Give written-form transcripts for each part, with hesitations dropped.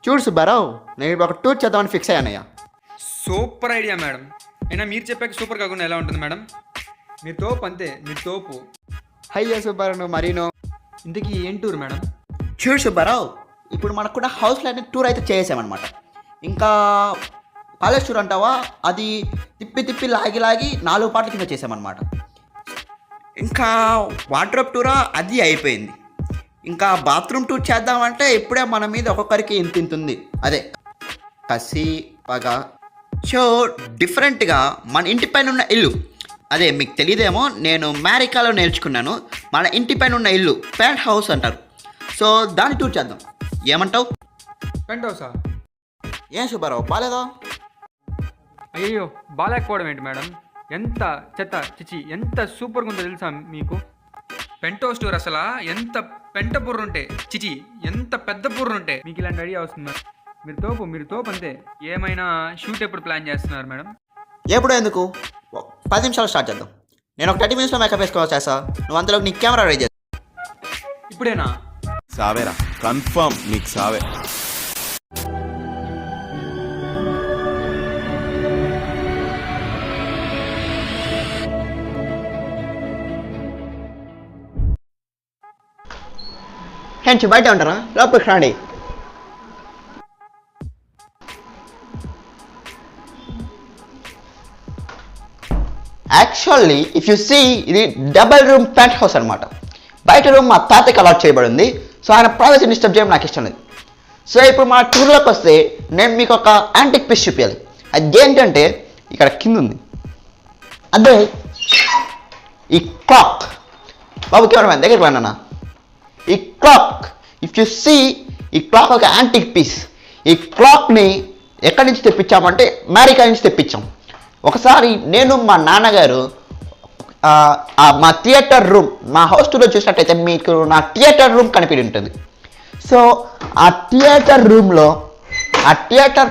చూడు సుబ్బారావు, నేను ఇప్పుడు ఒక టూర్ చేద్దామని ఫిక్స్ అయ్యానయ్యా. Super idea madam. అయినా మీరు చెప్పాక సూపర్ కాకుండా ఎలా ఉంటుంది మేడం? మీరు తోపు అంతే, మీరు తోపు. అయ్యో సుబ్బారావు, నువ్వు మరీను. ఇంతకీ ఏం టూర్ మేడం? చూడు సుబ్బారావు, ఇప్పుడు మనకు కూడా హౌస్లో టూర్ అయితే చేసామన్నమాట. ఇంకా కాలేజ్ టూర్ అంటావా, అది తిప్పి తిప్పి లాగి లాగి 4 పాటల కింద చేసామన్నమాట. ఇంకా వార్డ్రోబ్ టూరా అది అయిపోయింది. ఇంకా బాత్రూమ్ టూర్ చేద్దామంటే ఇప్పుడే మన మీద ఒక్కొక్కరికి ఇంత ఉంది. అదే కసి పగ. సో డిఫరెంట్గా మన ఇంటి పైన ఉన్న ఇల్లు, అదే మీకు తెలియదేమో, నేను అమెరికాలో నేర్చుకున్నాను. మన ఇంటి పైన ఉన్న ఇల్లు పెంట్ హౌస్ అంటారు. సో దాన్ని టూర్ చేద్దాం, ఏమంటావు? పెంట్ హౌసా? ఏం సుబ్బారావు, బాలేదా? అయ్యో, బాగాలేకపోవడం ఏంటి మేడం? ఎంత చెత్త చిచి, ఎంత సూపర్గా ఉందో తెలుసా మీకు? పెంట్ హౌస్ టూర్ అసలు ఎంత పెంట బుర్రుంటే, చిచి ఎంత పెద్ద బుర్రుంటే మీకు ఇలాంటి ఐడియా వస్తుంది. మీరు తోపు అంతే. ఏమైనా షూట్ ఎప్పుడు ప్లాన్ చేస్తున్నారు మేడం? ఎప్పుడు ఎందుకు, 10 నిమిషాలు స్టార్ట్ చేద్దాం. నేను ఒక 30 మినిట్స్లో మేకప్ వేసుకోవాలి చేస్తా. నువ్వు అంతలోకి నీ కెమెరా రెడీ చేస్తా. ఇప్పుడేనా? సావేరా, కన్ఫర్మ్ నీకు సావే. హెంచి బయట ఉంటారా, లోపలికి రండి. యాక్చువల్లీ ఇఫ్ యూ సీ, ఇది డబల్ రూమ్ పెంట్ హౌస్ అనమాట. బయట రూమ్ మా తాతకి అలాట్ చేయబడింది. సో ఆయన ప్రైవసీ డిస్టర్బ్ చేయడం నాకు ఇష్టం లేదు. సో ఇప్పుడు మా టూర్లోకి వస్తే నేను మీకు ఒక యాంటిక్ పీస్ చూపించాలి. అది ఏంటంటే ఇక్కడ కింద ఉంది, అదే ఈ క్లాక్. బాబు కెమెరా దగ్గరికి వెళ్ళనా? ఈ క్లాక్, ఇఫ్ యు సీ, ఈ క్లాక్ ఒక యాంటిక్ పీస్. ఈ క్లాక్ని ఎక్కడి నుంచి తెప్పించామంటే అమెరికా నుంచి తెప్పించాం. ఒకసారి నేను మా నాన్నగారు మా థియేటర్ రూమ్, మా హౌస్ టూర్లో చూసినట్టయితే మీకు నా థియేటర్ రూమ్ కనిపించి ఉంటుంది. సో ఆ థియేటర్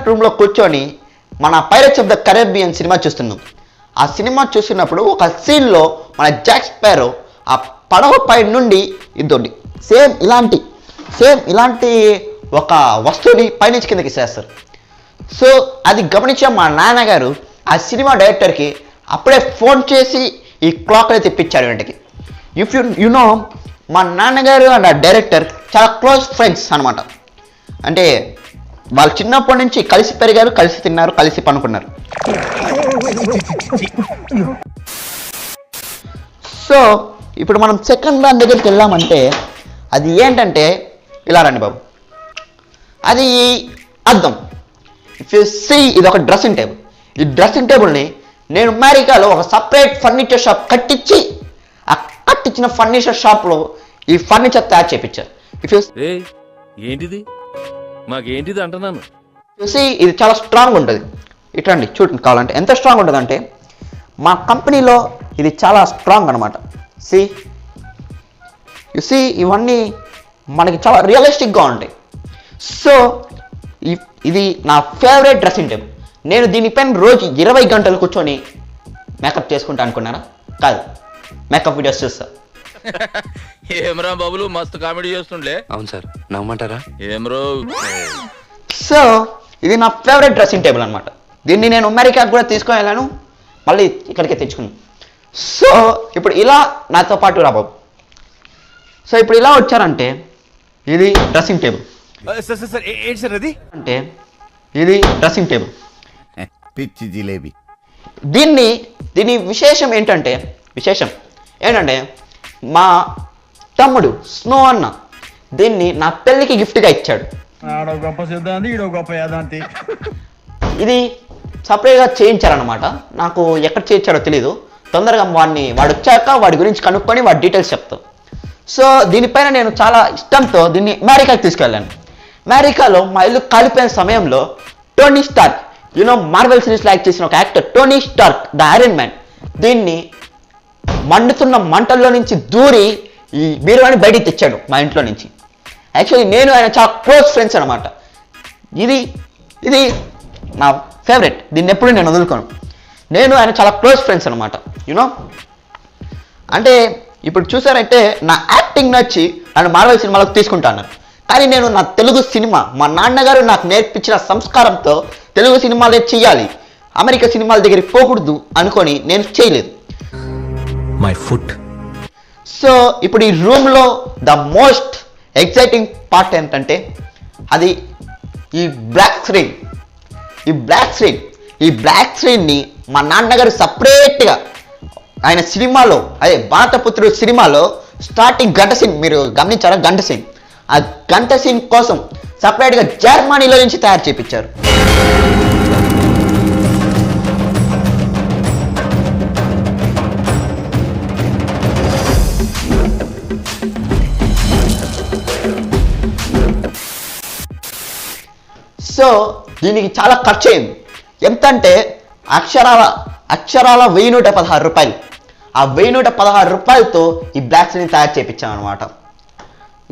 రూమ్లో కూర్చొని మన pirates of the Caribbean cinema చూస్తున్నాం. ఆ సినిమా చూస్తున్నప్పుడు ఒక సీన్లో మన జాక్ స్పారో ఆ పడవ పై నుండి ఇద్దోండి సేమ్ ఇలాంటి ఒక వస్తువుని పైనుంచి కిందకి ఇసేస్తారు. సో అది గమనించిన మా నాన్నగారు ఆ సినిమా డైరెక్టర్కి అప్పుడే ఫోన్ చేసి ఈ క్లాక్ని తెప్పించాడు ఇంటికి. ఇఫ్ యు నో, మా నాన్నగారు అండ్ ఆ డైరెక్టర్ చాలా క్లోజ్ ఫ్రెండ్స్ అనమాట. అంటే వాళ్ళు చిన్నప్పటి నుంచి కలిసి పెరిగారు, కలిసి తిన్నారు, కలిసి పనుకున్నారు. సో ఇప్పుడు మనం సెకండ్ దాని దగ్గరికి వెళ్ళామంటే అది ఏంటంటే, ఇలా రండి బాబు, అది అద్దం. ఇఫ్ యూ సీ, ఇది ఒక డ్రెస్సింగ్ టేబుల్. ఈ డ్రెస్సింగ్ టేబుల్ని నేను అమెరికాలో ఒక సపరేట్ ఫర్నిచర్ షాప్ కట్టించి, ఆ కట్టించిన ఫర్నిచర్ షాప్లో ఈ ఫర్నిచర్ తయారు చేయించారు. ఇఫ్ యూ ఏంటిది మాకేంటిది అంటున్నాను. చూసి ఇది చాలా స్ట్రాంగ్ ఉంటుంది. ఇట్లండి చూడండి, కావాలంటే ఎంత స్ట్రాంగ్ ఉంటుంది అంటే మా కంపెనీలో ఇది చాలా స్ట్రాంగ్ అనమాట. సి ఇవన్నీ మనకి చాలా రియలిస్టిక్గా ఉంటాయి. సో ఇది నా ఫేవరెట్ డ్రెస్సింగ్ టేబుల్. నేను దీనిపైన రోజు 20 గంటలు కూర్చొని మేకప్ చేసుకుంటా అనుకున్నారా? కాదు, మేకప్ వీడియోస్ చూస్తా. ఏమరా బాబులు మస్తు కామెడీ చేస్తుండే. అవును సార్, నమ్మంటారా? ఏమరో. సో ఇది నా ఫేవరెట్ డ్రెస్సింగ్ టేబుల్ అనమాట. దీన్ని నేను అమెరికాకు కూడా తీసుకొని వెళ్ళాను, మళ్ళీ ఇక్కడికే తెచ్చుకున్నాను. సో ఇప్పుడు ఇలా నాతో పాటు రా బాబు. సో ఇప్పుడు ఇలా వచ్చారంటే ఇది డ్రెస్సింగ్ టేబుల్. సార్ ఏంటి సార్ అది? అంటే ఇది డ్రెస్సింగ్ టేబుల్. పిచ్చి జిలేబీ. దీని విశేషం ఏంటంటే మా తమ్ముడు స్నో అన్న దీన్ని నా పెళ్ళికి గిఫ్ట్గా ఇచ్చాడు. గొప్ప సిద్ధాంతి, ఈడో గొప్ప యాదాంతి. ఇది సపరేట్గా చేయించారనమాట. నాకు ఎక్కడ చేయించాడో తెలీదు. తొందరగా వాడు వచ్చాక వాడి గురించి కనుక్కొని వాడి డీటెయిల్స్ చెప్తాం. సో దీనిపైన నేను చాలా ఇష్టంతో దీన్ని అమెరికాకి తీసుకెళ్ళాను. అమెరికాలో మా ఇల్లు కాలిపోయిన సమయంలో టోనీ స్టార్క్, మార్వెల్ సిరీస్లో యాక్ట్ చేసిన ఒక actor Tony Stark, the Iron Man, దీన్ని మండుతున్న మంటల్లో నుంచి దూరి ఈ బీరువాని బయటికి తెచ్చాడు మా ఇంట్లో నుంచి. యాక్చువల్లీ నేను ఆయన చాలా క్లోజ్ ఫ్రెండ్స్ అనమాట. ఇది నా ఫేవరెట్. దీన్ని ఎప్పుడు నేను వదులుకోను. నేను ఆయన చాలా క్లోజ్ ఫ్రెండ్స్ అనమాట. అంటే ఇప్పుడు చూసారంటే నా యాక్టింగ్ నచ్చి నన్ను మార్వెల్ సినిమాలకు తీసుకుంటా అన్నారు. కానీ నేను నా తెలుగు సినిమా మా నాన్నగారు నాకు నేర్పించిన సంస్కారంతో తెలుగు సినిమాలే చెయ్యాలి, అమెరికా సినిమాల దగ్గరికి పోకూడదు అనుకొని నేను చేయలేదు. My foot. సో ఇప్పుడు ఈ రూమ్లో ద మోస్ట్ ఎక్సైటింగ్ పార్ట్ ఏంటంటే అది ఈ బ్లాక్ స్క్రీన్. ఈ బ్లాక్ స్క్రీన్ని మా నాన్నగారు సపరేట్గా ఆయన సినిమాలో, అదే భారతపుత్రుడు సినిమాలో స్టార్టింగ్ గంట సీన్ మీరు గమనించారా? గంట సీన్, ఆ గంట సీన్ కోసం సపరేట్గా జర్మనీలో నుంచి తయారు చేయించారు. సో దీనికి చాలా ఖర్చు అయింది. ఎంత అంటే అక్షరాల 1116 రూపాయలు. ఆ 1116 రూపాయలతో ఈ బ్లాక్ స్క్రీన్ తయారు చేయించాను అనమాట.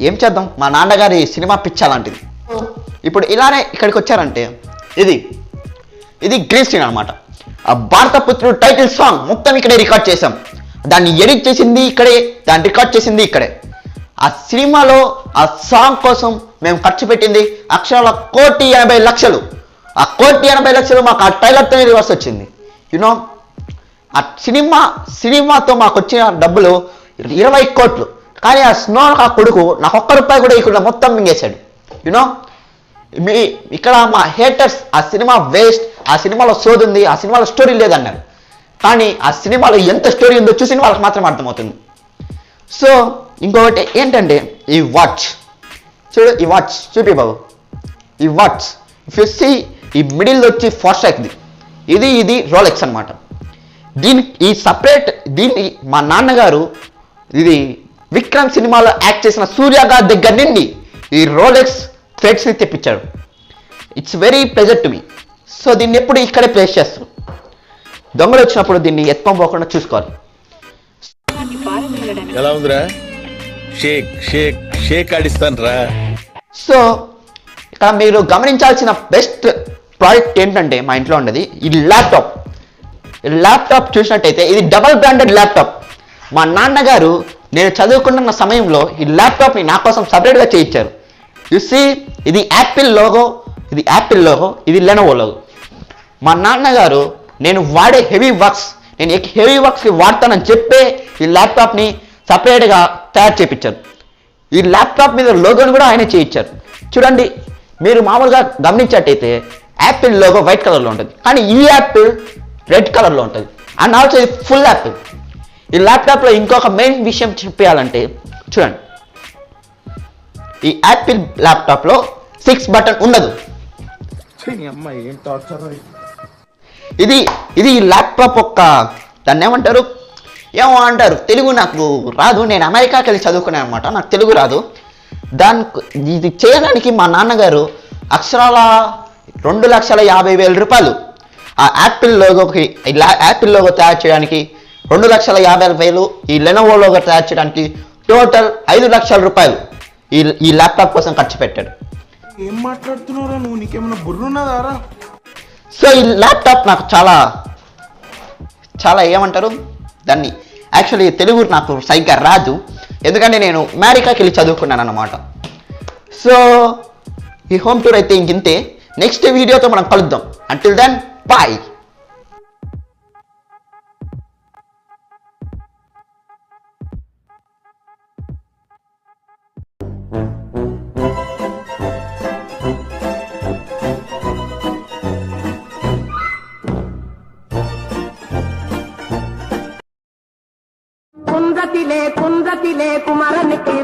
ఏం చేద్దాం, మా నాన్నగారి సినిమా పిచ్చాలాంటిది. ఇప్పుడు ఇలానే ఇక్కడికి వచ్చారంటే ఇది గ్రీన్ స్క్రీన్ అనమాట. ఆ భారతపుత్రుడు టైటిల్ సాంగ్ మొత్తం ఇక్కడే రికార్డ్ చేసాం. దాన్ని ఎడిట్ చేసింది ఇక్కడే, దాన్ని రికార్డ్ చేసింది ఇక్కడే. ఆ సినిమాలో ఆ సాంగ్ కోసం మేము ఖర్చు పెట్టింది అక్షరాల 1,80,00,000. ఆ 1,80,00,000 మాకు ఆ ట్రైలర్తోనే రివర్స్ వచ్చింది. యూనో ఆ సినిమాతో మాకు వచ్చిన డబ్బులు 20 కోట్లు. కానీ ఆ స్నో ఆ కొడుకు నాకు ₹1 కూడా ఇక్కడ మొత్తం మింగేశాడు. యూనో ఇక్కడ మా హేటర్స్ ఆ సినిమా వేస్ట్, ఆ సినిమాలో సోది ఉంది, ఆ సినిమాలో స్టోరీ లేదన్నారు. కానీ ఆ సినిమాలో ఎంత స్టోరీ ఉందో చూసిన వాళ్ళకి మాత్రం అర్థమవుతుంది. సో ఇంకొకటి ఏంటంటే ఈ వాచ్ చూడు, ఈ వాచ్ చూపి బాబు. ఈ వాచ్ ఇఫ్ యు సీ ఈ మిడిల్ వచ్చి ఫాస్ట్రాక్ది, ఇది రోలెక్స్ అనమాట. ఈ దీన్ని మా నాన్నగారు ఇది విక్రమ్ సినిమాలో యాక్ట్ చేసిన సూర్య గారి దగ్గర నుండి ఈ రోలెక్స్ థ్రెడ్స్ని తెప్పించాడు. It's very pleasure to me. So దీన్ని ఎప్పుడు ఇక్కడే ప్లేస్ చేస్తారు. దొంగలు వచ్చినప్పుడు దీన్ని ఎత్తుకోపోకుండా చూసుకోవాలి. ఎలా ఉందిరా? షేక్ షేక్ షేక్ ఆడిస్తాను రా. సో ఇక్కడ మీరు గమనించాల్సిన బెస్ట్ ప్రోడక్ట్ ఏంటంటే మా ఇంట్లో ఉండేది ఈ ల్యాప్టాప్ చూసినట్టయితే ఇది డబల్ బ్రాండెడ్ ల్యాప్టాప్. మా నాన్నగారు నేను చదువుకుంటున్న సమయంలో ఈ ల్యాప్టాప్ని నా కోసం సపరేట్గా చేయించారు. చూసి ఇది యాపిల్ లోగో, ఇది లెనోవో లోగో. మా నాన్నగారు నేను వాడే హెవీ వర్క్స్కి వాడతానని చెప్పే ఈ ల్యాప్టాప్ని సపరేట్గా తయారు చేయించారు. ఈ ల్యాప్టాప్ మీద లోగోని కూడా ఆయనే చేయించారు. చూడండి, మీరు మామూలుగా గమనించేటైతే యాపిల్ లోగో వైట్ కలర్లో ఉంటుంది, కానీ ఈ యాపిల్ రెడ్ కలర్లో ఉంటుంది. అండ్ ఆల్సో ఇది ఫుల్ యాపిల్. ఈ ల్యాప్టాప్లో ఇంకొక మెయిన్ విషయం చెప్పాలంటే చూడండి, ఈ యాపిల్ ల్యాప్టాప్లో 6 బటన్ ఉండదు. ఇది ఈ ల్యాప్టాప్ దాన్ని ఏమో అంటారు, తెలుగు నాకు రాదు, నేను అమెరికాకి వెళ్ళి చదువుకున్నాను అనమాట, నాకు తెలుగు రాదు. ఇది చేయడానికి మా నాన్నగారు అక్షరాల 2,50,000 రూపాయలు ఆ యాపిల్ లోగో తయారు చేయడానికి 2,50,000, ఈ లెనోవో లోగో తయారు చేయడానికి టోటల్ 5,00,000 రూపాయలు ఈ ల్యాప్టాప్ కోసం ఖర్చు పెట్టాడు. ఏం మాట్లాడుతున్నారా నువ్వు? నీకేమైనా బుర్రున్నదారా? సో ఈ ల్యాప్టాప్ నాకు చాలా ఏమంటారు దాన్ని, యాక్చువల్లీ తెలుగు నాకు సరిగ్గా రాదు, ఎందుకంటే నేను అమెరికాకి వెళ్ళి చదువుకున్నాను అన్నమాట. సో ఈ హోమ్ టూర్ అయితే ఇంతే. నెక్స్ట్ వీడియోతో మనం కలుద్దాం. Until then bye. కుందతిలే కుమరనికి